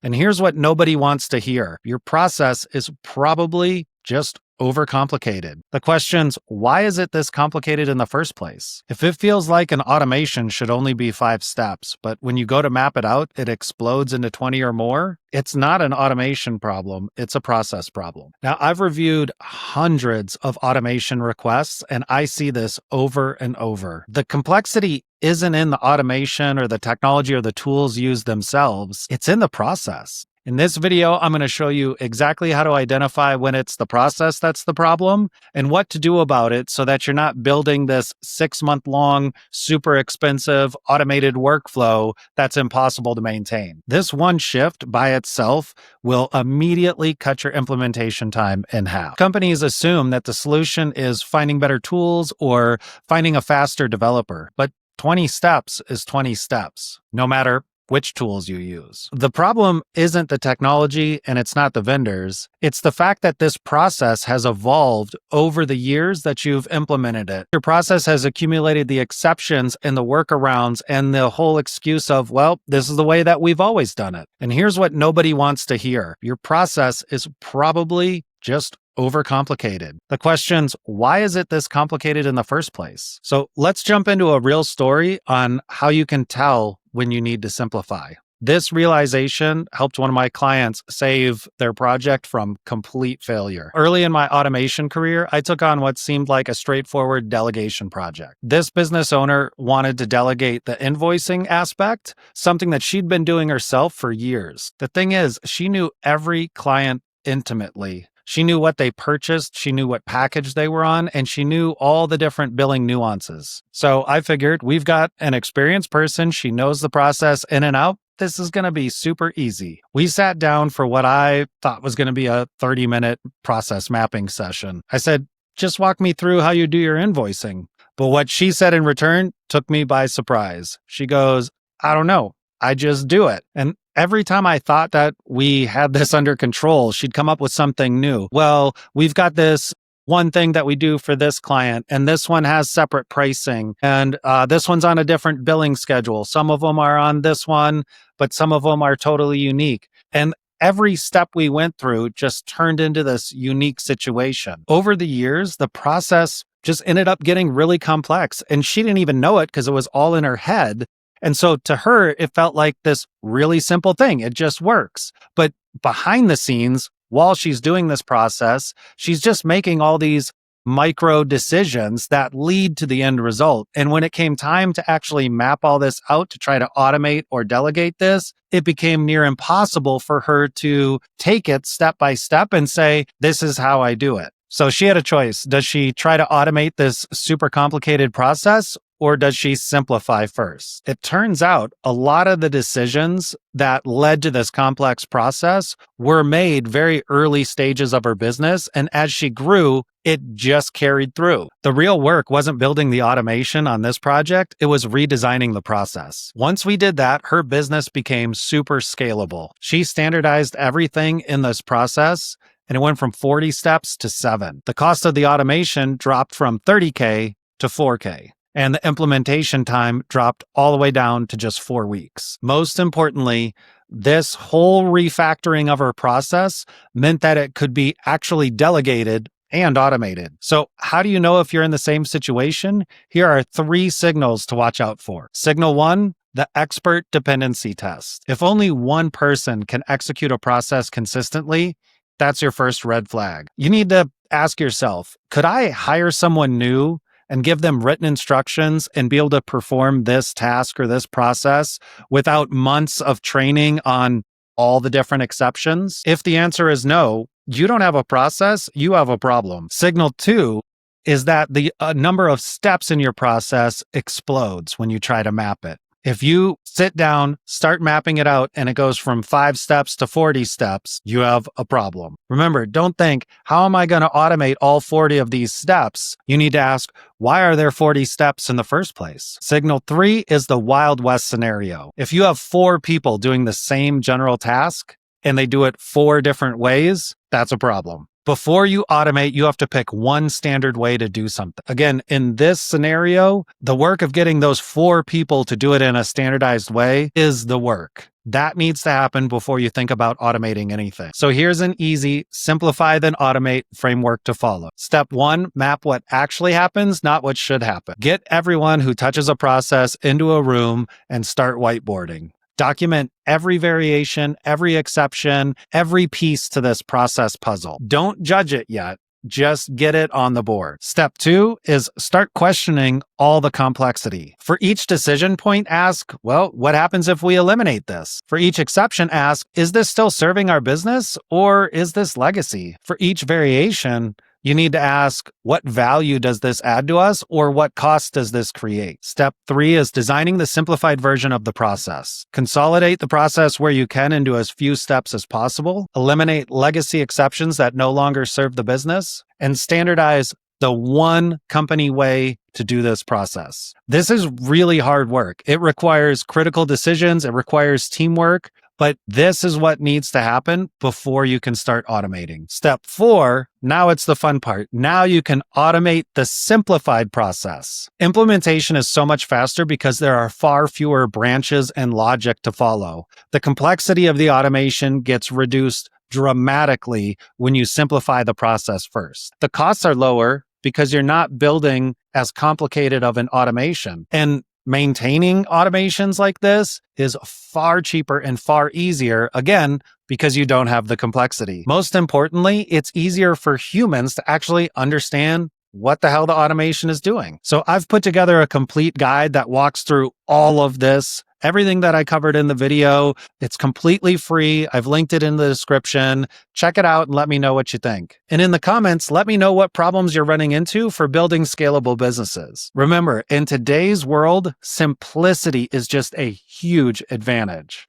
And here's what nobody wants to hear. Your process is probably just overcomplicated. The question's, why is it this complicated in the first place? If it feels like an automation should only be 5 steps, but when you go to map it out, it explodes into 20 or more, it's not an automation problem, it's a process problem. Now, I've reviewed hundreds of automation requests, and I see this over and over. The complexity isn't in the automation or the technology or the tools used themselves, it's in the process. In this video, I'm going to show you exactly how to identify when it's the process that's the problem and what to do about it so that you're not building this 6-month-long, super expensive automated workflow that's impossible to maintain. This one shift by itself will immediately cut your implementation time in half. Companies assume that the solution is finding better tools or finding a faster developer, but 20 steps is 20 steps, no matter which tools you use. The problem isn't the technology and it's not the vendors. It's the fact that this process has evolved over the years that you've implemented it. Your process has accumulated the exceptions and the workarounds and the whole excuse of, well, this is the way that we've always done it. And here's what nobody wants to hear. Your process is probably just overcomplicated. The question's, why is it this complicated in the first place? So let's jump into a real story on how you can tell when you need to simplify. This realization helped one of my clients save their project from complete failure. Early in my automation career, I took on what seemed like a straightforward delegation project. This business owner wanted to delegate the invoicing aspect, something that she'd been doing herself for years. The thing is, she knew every client intimately. She knew what they purchased, she knew what package they were on, and she knew all the different billing nuances. So I figured, we've got an experienced person, she knows the process in and out. This is going to be super easy. We sat down for what I thought was going to be a 30-minute process mapping session. I said, just walk me through how you do your invoicing. But what she said in return took me by surprise. She goes, I don't know. I just do it. And every time I thought that we had this under control, she'd come up with something new. Well, we've got this one thing that we do for this client, and this one has separate pricing, and this one's on a different billing schedule. Some of them are on this one, but some of them are totally unique. And every step we went through just turned into this unique situation. Over the years, the process just ended up getting really complex, and she didn't even know it because it was all in her head. And so to her, it felt like this really simple thing. It just works. But behind the scenes, while she's doing this process, she's just making all these micro decisions that lead to the end result. And when it came time to actually map all this out to try to automate or delegate this, it became near impossible for her to take it step by step and say, this is how I do it. So she had a choice. Does she try to automate this super complicated process, or does she simplify first? It turns out a lot of the decisions that led to this complex process were made very early stages of her business. And as she grew, it just carried through. The real work wasn't building the automation on this project. It was redesigning the process. Once we did that, her business became super scalable. She standardized everything in this process, and it went from 40 steps to 7. The cost of the automation dropped from $30K to $4K. And the implementation time dropped all the way down to just 4 weeks. Most importantly, this whole refactoring of her process meant that it could be actually delegated and automated. So how do you know if you're in the same situation? Here are 3 signals to watch out for. Signal 1, the expert dependency test. If only one person can execute a process consistently, that's your first red flag. You need to ask yourself, could I hire someone new and give them written instructions and be able to perform this task or this process without months of training on all the different exceptions? If the answer is no, you don't have a process, you have a problem. Signal 2 is that the number of steps in your process explodes when you try to map it. If you sit down, start mapping it out, and it goes from 5 steps to 40 steps, you have a problem. Remember, don't think, how am I going to automate all 40 of these steps? You need to ask, why are there 40 steps in the first place? Signal 3 is the Wild West scenario. If you have 4 people doing the same general task, and they do it 4 different ways, that's a problem. Before you automate, you have to pick one standard way to do something. Again, in this scenario, the work of getting those 4 people to do it in a standardized way is the work. That needs to happen before you think about automating anything. So here's an easy simplify then automate framework to follow. Step 1, map what actually happens, not what should happen. Get everyone who touches a process into a room and start whiteboarding. Document every variation, every exception, every piece to this process puzzle. Don't judge it yet. Just get it on the board. Step 2 is start questioning all the complexity. For each decision point, ask, well, what happens if we eliminate this? For each exception, ask, is this still serving our business or is this legacy? For each variation, you need to ask, what value does this add to us or what cost does this create? Step 3 is designing the simplified version of the process. Consolidate the process where you can into as few steps as possible, eliminate legacy exceptions that no longer serve the business, and standardize the one company way to do this process. This is really hard work. It requires critical decisions. It requires teamwork. But this is what needs to happen before you can start automating. Step 4, now it's the fun part. Now you can automate the simplified process. Implementation is so much faster because there are far fewer branches and logic to follow. The complexity of the automation gets reduced dramatically when you simplify the process first. The costs are lower because you're not building as complicated of an automation. And maintaining automations like this is far cheaper and far easier, again, because you don't have the complexity. Most importantly, it's easier for humans to actually understand what the hell the automation is doing. So I've put together a complete guide that walks through all of this, everything that I covered in the video. It's completely free. I've linked it in the description. Check it out and let me know what you think. And in the comments, let me know what problems you're running into for building scalable businesses. Remember, in today's world, simplicity is just a huge advantage.